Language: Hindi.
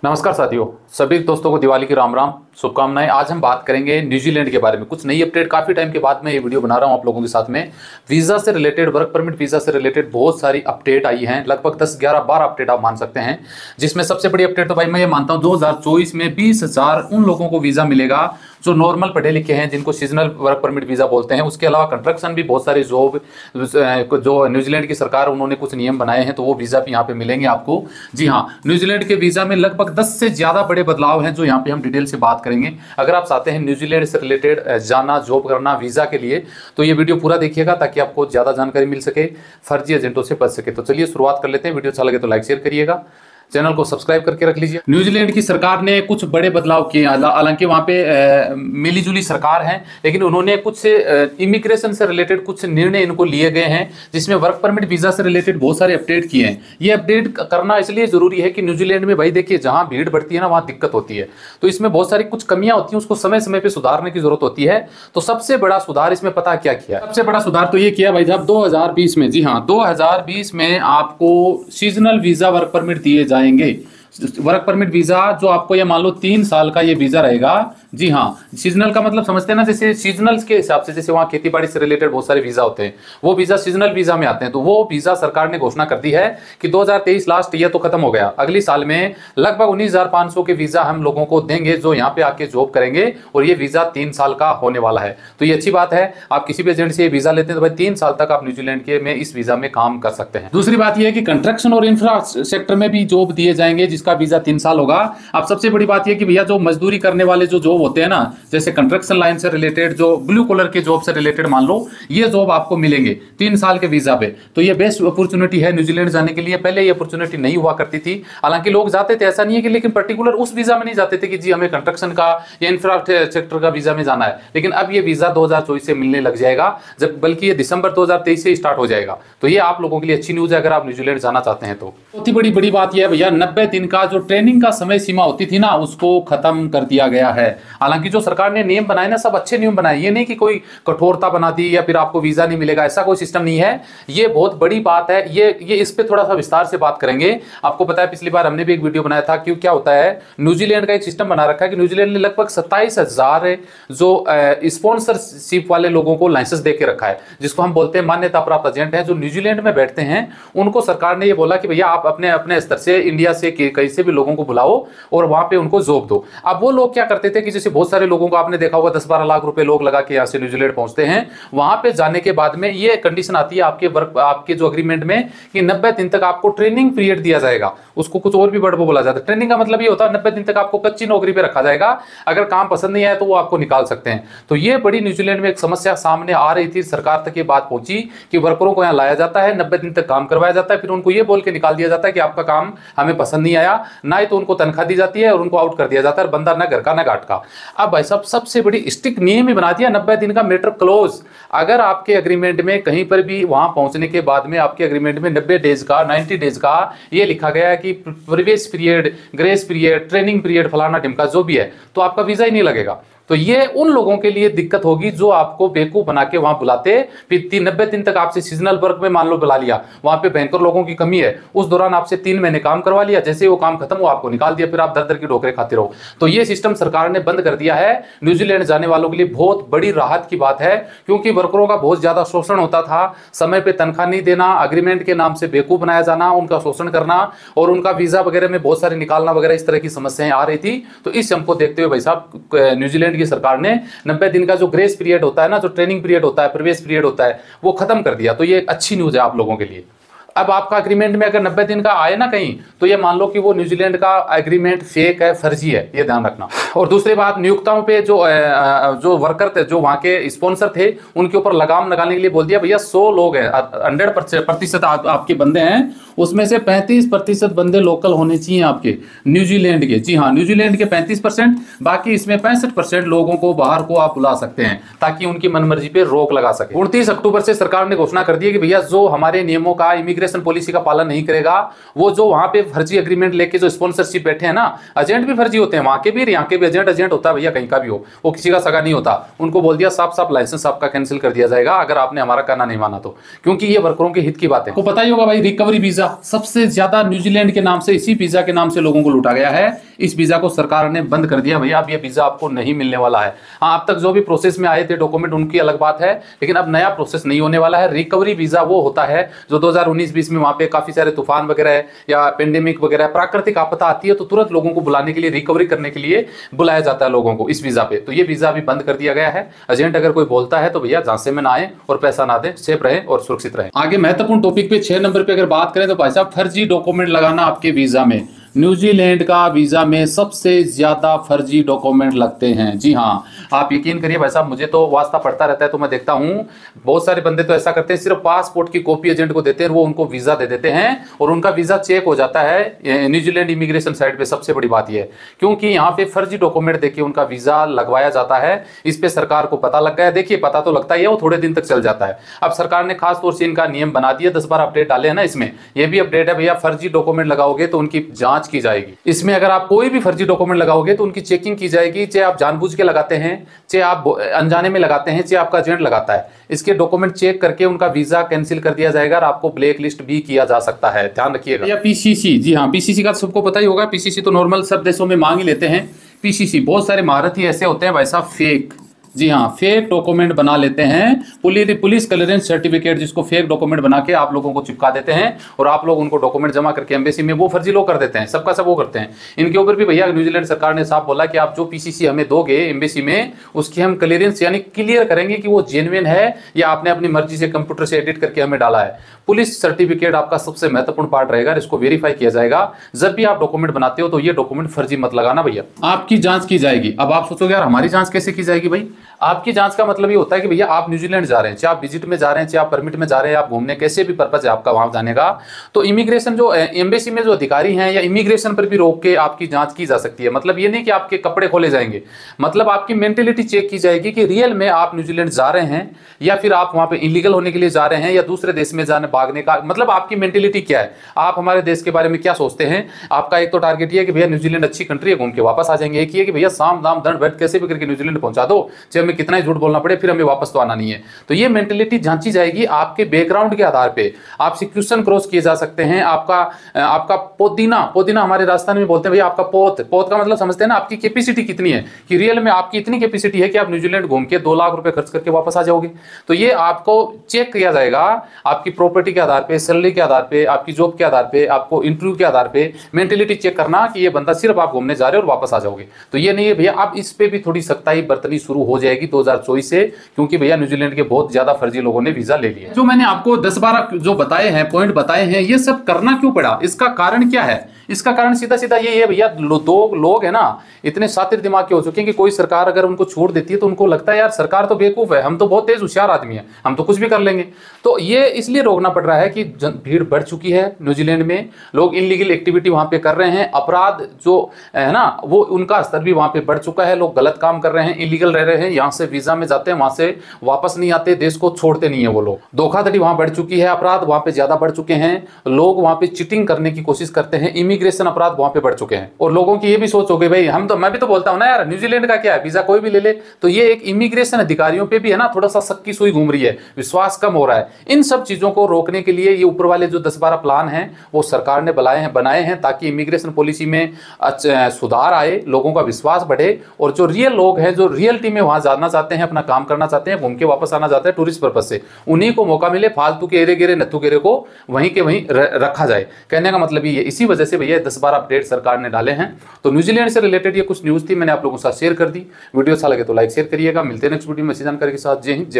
नमस्कार साथियों, सभी दोस्तों को दिवाली की राम राम शुभकामनाएं। आज हम बात करेंगे न्यूजीलैंड के बारे में। कुछ नई अपडेट, काफ़ी टाइम के बाद मैं ये वीडियो बना रहा हूं आप लोगों के साथ में। वीज़ा से रिलेटेड, वर्क परमिट वीज़ा से रिलेटेड बहुत सारी अपडेट आई हैं, लगभग 10, 11, 12 अपडेट आप मान सकते हैं। जिसमें सबसे बड़ी अपडेट तो भाई मैं ये मानता हूँ 2024 में 20,000 उन लोगों को वीज़ा मिलेगा जो नॉर्मल पढ़े लिखे हैं, जिनको सीजनल वर्क परमिट वीज़ा बोलते हैं। उसके अलावा कंस्ट्रक्शन भी बहुत सारी जॉब जो न्यूजीलैंड की सरकार उन्होंने कुछ नियम बनाए हैं, तो वो वीज़ा भी यहाँ पे मिलेंगे आपको। जी हाँ, न्यूजीलैंड के वीज़ा में लगभग 10 से ज़्यादा बड़े बदलाव हैं जो यहाँ पे हम डिटेल से बात करेंगे। अगर आप चाहते हैं न्यूजीलैंड से रिलेटेड जाना, जॉब करना वीज़ा के लिए, तो ये वीडियो पूरा देखिएगा ताकि आपको ज़्यादा जानकारी मिल सके, फर्जी एजेंटों से बच सके। तो चलिए शुरुआत कर लेते हैं। वीडियो अच्छा लगे तो लाइक शेयर करिएगा, चैनल को सब्सक्राइब करके रख लीजिए। न्यूजीलैंड की सरकार ने कुछ बड़े बदलाव किए, हालांकि वहाँ पे मिली जुली सरकार है, लेकिन उन्होंने कुछ इमिग्रेशन से रिलेटेड कुछ निर्णय इनको लिए गए हैं, जिसमें वर्क परमिट वीज़ा से रिलेटेड बहुत सारे अपडेट किए हैं। ये अपडेट करना इसलिए ज़रूरी है कि न्यूजीलैंड में भाई देखिए, जहाँ भीड़ बढ़ती है ना वहाँ दिक्कत होती है, तो इसमें बहुत सारी कुछ कमियाँ होती हैं, उसको समय समय पर सुधारने की जरूरत होती है। तो सबसे बड़ा सुधार इसमें पता क्या किया? सबसे बड़ा सुधार तो ये किया भाई साहब 2020 में, जी हाँ 2020 में आपको सीजनल वीज़ा वर्क परमिट दिए जाएंगे। वर्क परमिट वीज़ा जो आपको ये मान लो 3 साल का ये वीज़ा रहेगा। जी हाँ, सीजनल का मतलब समझते हैं ना, जैसे सीजनल्स के हिसाब से, जैसे वहाँ खेती बाड़ी से रिलेटेड बहुत सारे वीज़ा होते हैं, वो वीज़ा सीजनल वीज़ा में आते हैं। तो वो वीज़ा सरकार ने घोषणा कर दी है कि 2023 लास्ट ईयर तो खत्म हो गया, अगली साल में लगभग 19,500 के वीज़ा हम लोगों को देंगे जो यहाँ पे आके जॉब करेंगे, और ये वीज़ा 3 साल का होने वाला है। तो ये अच्छी बात है। आप किसी भी एजेंट से ये वीज़ा लेते हैं तो भाई 3 साल तक आप न्यूजीलैंड के में इस वीज़ा में काम कर सकते हैं। दूसरी बात यह है कि कंस्ट्रक्शन और इंफ्रा सेक्टर में भी जॉब दिए जाएंगे, जिसका वीज़ा 3 साल होगा। अब सबसे बड़ी बात यह कि भैया जो मजदूरी करने वाले जो जॉब होते हैं ना, जैसे कंस्ट्रक्शन लाइन से रिलेटेड, जो ब्लू कलर के जॉब से रिलेटेड मान लो, ये जॉब आपको मिलेंगे 3 साल के वीजा पे। तो ये बेस्ट अपॉर्चुनिटी है न्यूजीलैंड जाने के लिए। पहले ये अपॉर्चुनिटी नहीं हुआ करती थी, हालांकि लोग जाते थे, ऐसा नहीं है कि, लेकिन पर्टिकुलर उस वीजा में नहीं जाते थे कि जी हमें कंस्ट्रक्शन का या इंफ्रास्ट्रक्चर का वीजा में जाना है। लेकिन अब ये वीजा 2024 से मिलने लग जाएगा, जब बल्कि ये दिसंबर 2023 से स्टार्ट हो जाएगा। तो ये आप लोगों के लिए अच्छी न्यूज है अगर आप न्यूजीलैंड जाना चाहते हैं तो। चौथी बड़ी बात यह है भैया, 90 दिन का जो ट्रेनिंग का समय सीमा होती थी ना, उसको खत्म कर दिया गया है। हालांकि जो सरकार ने नियम बनाए ना, सब अच्छे नियम बनाए, ये नहीं कि कोई कठोरता बना दी या फिर आपको वीजा नहीं मिलेगा, ऐसा कोई सिस्टम नहीं है। ये बहुत बड़ी बात है। ये इस पे थोड़ा सा विस्तार से बात करेंगे। आपको पता है पिछली बार हमने भी एक वीडियो बनाया था कि क्या होता है, न्यूजीलैंड का एक सिस्टम बना रखा है कि न्यूजीलैंड ने लगभग 27,000 जो स्पॉन्सरशिप वाले लोगों को लाइसेंस दे के रखा है, जिसको हम बोलते हैं मान्यता प्राप्त एजेंट है, जो न्यूजीलैंड में बैठते हैं। उनको सरकार ने ये बोला कि भैया आप अपने अपने स्तर से इंडिया से कहीं से भी लोगों को बुलाओ और वहां पे उनको जॉब दो। अब वो लोग क्या करते थे कि जैसे बहुत सारे लोगों को आपने देखा होगा 10-12 लाख रुपए लोग लगा के यहाँ से न्यूजीलैंड पहुंचते हैं। वहां पे जाने के बाद में ये कंडीशन आती है आपके जो अग्रीमेंट में कि 90 दिन तक आपको ट्रेनिंग पीरियड दिया जाएगा। उसको कुछ और भी वर्ड में बोला जाता है। ट्रेनिंग का मतलब ये होता है 90 दिन तक आपको कच्ची नौकरी पे रखा जाएगा, अगर काम पसंद नहीं आया तो वो आपको निकाल सकते हैं। तो ये बड़ी न्यूजीलैंड में एक समस्या सामने आ रही थी, सरकार तक ये बात पहुंची कि वर्करों को यहाँ लाया जाता है, 90 दिन तक काम करवाया जाता है, फिर उनको ये बोल के निकाल दिया जाता है कि आपका काम हमें पसंद नहीं आया, ना ही तो उनको तनख्वाह दी जाती है और उनको आउट कर दिया जाता है, बंदा ना घर का ना घाट का। अब भाई साहब सबसे बड़ी स्ट्रिक्ट नियम ही बना दिया, 90 दिन का मैटर क्लोज। अगर आपके एग्रीमेंट में कहीं पर भी वहां पहुंचने के बाद में आपके एग्रीमेंट में 90 डेज का, 90 डेज का ये लिखा गया है कि प्रवेश period, grace period, training period, फलाना टिमका जो भी है, तो आपका वीजा ही नहीं लगेगा। तो ये उन लोगों के लिए दिक्कत होगी जो आपको बेवकूफ बना के वहां बुलाते, फिर 90 दिन तक आपसे सीजनल वर्क में मान लो बुला लिया, वहां पे बैंकर लोगों की कमी है, उस दौरान आपसे 3 महीने काम करवा लिया, जैसे वो काम खत्म हुआ आपको निकाल दिया, फिर आप दर दर की ठोकरें खाते रहो। तो ये सिस्टम सरकार ने बंद कर दिया है। न्यूजीलैंड जाने वालों के लिए बहुत बड़ी राहत की बात है, क्योंकि वर्करों का बहुत ज्यादा शोषण होता था। समय पे तनख्वाह नहीं देना, अग्रीमेंट के नाम से बेवकूफ बनाया जाना, उनका शोषण करना और उनका वीजा वगैरह में बहुत सारे निकालना वगैरह, इस तरह की समस्याएं आ रही थी। तो इस को देखते हुए भाई साहब न्यूजीलैंड की सरकार ने 90 दिन का जो ग्रेस पीरियड होता है ना, जो ट्रेनिंग पीरियड होता है, प्रवेश पीरियड होता है, वो खत्म कर दिया। तो ये अच्छी न्यूज है आप लोगों के लिए। अब आपका एग्रीमेंट में अगर 90 दिन का आए ना कहीं, तो ये मान लो कि वो न्यूजीलैंड का एग्रीमेंट फेक है, फर्जी है, ये ध्यान रखना। और दूसरी बात, नियोक्ताओं पे जो वर्कर थे, जो वहाँ के स्पॉन्सर थे, उनके ऊपर लगाम लगाने के लिए बोल दिया भैया 100 लोग हैं, 100% आपके बंदे हैं, उसमें से 35% बंदे लोकल होने चाहिए आपके न्यूजीलैंड के। जी हाँ, न्यूजीलैंड के 35%, बाकी इसमें 65% लोगों को बाहर को आप बुला सकते हैं, ताकि उनकी मनमर्जी पे रोक लगा सके। 29 अक्टूबर से सरकार ने घोषणा कर दी है कि भैया जो हमारे नियमों का, इमिग्रेशन पॉलिसी का पालन नहीं करेगा, वो जो वहां पे फर्जी एग्रीमेंट लेके जो स्पॉन्सरशिप बैठे हैं ना, एजेंट भी फर्जी होते हैं, वहां के भी यहाँ के भी एजेंट होता है भैया, कहीं का भी हो, वो किसी का सगा नहीं होता। उनको बोल दिया साफ साफ लाइसेंस आपका कैंसिल कर दिया जाएगा अगर आपने हमारा कहना नहीं माना तो, क्योंकि ये वर्करों के हित की बात है। आपको पता ही होगा भाई, रिकवरी वीजा सबसे ज्यादा न्यूजीलैंड के नाम से, इसी वीजा के नाम से लोगों को लूटा गया है। इस वीज़ा को सरकार ने बंद कर दिया, भैया अब ये वीज़ा आपको नहीं मिलने वाला है। हाँ, अब तक जो भी प्रोसेस में आए थे डॉक्यूमेंट उनकी अलग बात है, लेकिन अब नया प्रोसेस नहीं होने वाला है। रिकवरी वीज़ा वो होता है जो 2019-20 में वहाँ पे काफ़ी सारे तूफान वगैरह या पेंडेमिक वगैरह प्राकृतिक आपदा आती है तो तुरंत लोगों को बुलाने के लिए, रिकवरी करने के लिए बुलाया जाता है लोगों को इस वीज़ा पे। तो ये वीज़ा अभी बंद कर दिया गया है। एजेंट अगर कोई बोलता है तो भैया झांसे में ना आए और पैसा ना दें, सेफ रहे और सुरक्षित रहे। आगे महत्वपूर्ण टॉपिक पे 6 नंबर पे अगर बात करें तो भाई साहब फर्जी डॉक्यूमेंट लगाना आपके वीज़ा में। न्यूजीलैंड का वीज़ा में सबसे ज़्यादा फर्जी डॉक्यूमेंट लगते हैं। जी हाँ, आप यकीन करिए भाई साहब, मुझे तो वास्ता पड़ता रहता है तो मैं देखता हूँ बहुत सारे बंदे तो ऐसा करते हैं, सिर्फ पासपोर्ट की कॉपी एजेंट को देते हैं, वो उनको वीज़ा दे देते हैं और उनका वीज़ा चेक हो जाता है न्यूजीलैंड इमिग्रेशन साइट पे। सबसे बड़ी बात यह है क्योंकि यहाँ पे फर्जी डॉक्यूमेंट देके उनका वीज़ा लगवाया जाता है। इस पे सरकार को पता लग गया। देखिए, पता तो लगता ही है, वो थोड़े दिन तक चल जाता है। अब सरकार ने खास तौर से इनका नियम बना दिया, 10-12 अपडेट डाले हैं ना इसमें। यह भी अपडेट है भैया, फर्जी डॉक्यूमेंट लगाओगे तो उनकी जांच की जाएगी। इसमें अगर आप कोई भी फर्जी डॉक्यूमेंट लगाओगे तो उनकी चेकिंग की जाएगी, चाहे आप जानबूझ के लगाते हैं, चाहे आप अनजाने में लगाते हैं, चाहे आपका एजेंट लगाता है। इसके डॉक्यूमेंट चेक करके उनका वीजा कैंसिल कर दिया जाएगा और आपको ब्लैक लिस्ट भी किया जा सकता है, ध्यान रखिएगा। या पीसीसी, जी हाँ, पीसीसी का सबको पता ही होगा। पीसीसी तो नॉर्मल सब देशों में मांग ही लेते हैं। पीसीसी बहुत सारे महारथी ऐसे होते हैं भाई साहब, फेक, जी हाँ, फेक डॉक्यूमेंट बना लेते हैं। पुलिस क्लियरेंस सर्टिफिकेट, जिसको फेक डॉक्यूमेंट बना के आप लोगों को चिपका देते हैं और आप लोग उनको डॉक्यूमेंट जमा करके एम्बेसी में वो फर्जी लोग कर देते हैं। सबका सब वो करते हैं। इनके ऊपर भी भैया न्यूजीलैंड सरकार ने साफ बोला कि आप जो पीसीसी हमें दोगे एम्बेसी में, उसकी हम क्लियरेंस यानी क्लियर करेंगे कि वो जेन्युइन है या आपने अपनी मर्जी से कंप्यूटर से एडिट करके हमें डाला है। पुलिस सर्टिफिकेट आपका सबसे महत्वपूर्ण पार्ट रहेगा, इसको वेरीफाई किया जाएगा। जब भी आप डॉक्यूमेंट बनाते हो तो ये डॉक्यूमेंट फर्जी मत लगाना भैया, आपकी जांच की जाएगी। अब आप सोचोगे यार हमारी जांच कैसे की जाएगी भाई? आपकी जांच का मतलब ये होता है कि भैया आप न्यूजीलैंड जा रहे हैं, चाहे आप विजिट में जा रहे हैं, चाहे आप परमिट में जा रहे हैं, आप घूमने, कैसे भी पर्पज है आपका वहां जाने का, तो इमिग्रेशन जो एम्बेसी में जो अधिकारी हैं या इमिग्रेशन पर भी रोक के आपकी जांच की जा सकती है। मतलब ये नहीं कि आपके कपड़े खोले जाएंगे, मतलब आपकी मेंटेलिटी चेक की जाएगी कि रियल में आप न्यूजीलैंड जा रहे हैं या फिर आप वहां पे इलीगल होने के लिए जा रहे हैं या दूसरे देश में जाने भागने का, मतलब आपकी मेंटेलिटी क्या है, आप हमारे देश के बारे में क्या सोचते हैं। आपका एक तो टारगेट ये है कि भैया न्यूजीलैंड अच्छी कंट्री है, घूम के वापस आ जाएंगे। एक ही है कि भैया साम दाम दंड बैठ कैसे भी करके न्यूजीलैंड पहुंचा दो, चाहे हमें कितना ही झूठ बोलना पड़े, फिर हमें वापस तो आना नहीं है। तो ये मेंटेलिटी जांची जाएगी आपके बैकग्राउंड के आधार पे। आप सिक्वेशन क्रॉस किए जा सकते हैं। आपका पोदीना हमारे राजस्थान में बोलते हैं भैया, आपका पोत का मतलब समझते हैं ना, आपकी कैपेसिटी कितनी है, कि रियल में आपकी इतनी कैपेसिटी है कि आप न्यूजीलैंड घूम के 2 लाख रुपए खर्च करके वापस आ जाओगे। तो ये आपको चेक किया जाएगा आपकी प्रॉपर्टी के आधार पे, सैलरी के आधार पे, आपकी जॉब के आधार पे, आपको इंटरव्यू के आधार पे मेंटेलिटी चेक करना कि ये बंदा सिर्फ आप घूमने जा रहे हो और वापस आ जाओगे। तो ये नहीं है भैया, अब इस पे भी थोड़ी सख्ताई बरतनी शुरू हो जाएगी 2024 से, क्योंकि भैया न्यूजीलैंड के बहुत ज्यादा फर्जी लोगों ने वीजा ले लिया। जो मैंने आपको 10-12 जो बताए हैं, पॉइंट बताए हैं, ये सब करना क्यों पड़ा, इसका कारण क्या है? इसका कारण सीधा सीधा ये है भैया, दो लोग है ना इतने शातिर दिमाग के हो चुके हैं कि कोई सरकार अगर उनको छोड़ देती है तो उनको लगता है यार सरकार तो बेवकूफ है, हम तो बहुत तेज होशियार आदमी है, हम तो कुछ भी कर लेंगे। तो ये इसलिए रोकना पड़ रहा है कि भीड़ बढ़ चुकी है न्यूजीलैंड में, लोग इनलीगल एक्टिविटी वहां पे कर रहे हैं, अपराध जो है ना वो उनका स्तर भी वहां पे बढ़ चुका है, लोग गलत काम कर रहे हैं, इलीगल रह रहे हैं, यहाँ से वीजा में जाते हैं, वहां से वापस नहीं आते, देश को छोड़ते नहीं है वो लोग। धोखाधड़ी वहां बढ़ चुकी है, अपराध वहां पे ज्यादा बढ़ चुके हैं, लोग वहां पे चीटिंग करने की कोशिश करते हैं, इमिग्रेशन अपराध वहां पे बढ़ चुके हैं। और लोगों की ये भी सोच हो गई भाई, मैं भी तो बोलता हूं ना यार, न्यूजीलैंड का क्या है, वीजा कोई भी ले ले। तो ये एक इमिग्रेशन अधिकारियों पे भी है ना थोड़ा सा शक की सुई घूम रही है, विश्वास कम हो रहा है। इन सब चीजों को रोकने के लिए ये ऊपर वाले जो 10-12 प्लान हैं वो सरकार ने बनाए हैं ताकि इमिग्रेशन पॉलिसी में सुधार आए, लोगों का विश्वास बढ़े और जो रियल लोग हैं, जो रियल टीम में वहां जाना चाहते हैं, अपना काम करना चाहते हैं, घूम के वापस आना चाहते हैं टूरिस्ट पर्पज से, उन्हीं को मौका मिले। फालतू के एरे गिरे नत्थु गिरे को वहीं के वहीं रखा जाए। कहने का मतलब ये, इसी वजह से भैया 10-12 अपडेट सरकार ने डाले हैं। तो न्यूजीलैंड से रिलेटेड ये कुछ न्यूज थी, मैंने आप लोगों के साथ शेयर कर दी। वीडियो अच्छा लगे तो लाइक शेयर करिएगा। मिलते हैं नेक्स्ट वीडियो में अच्छी जानकारी के साथ। जय हिंद, जय भारत।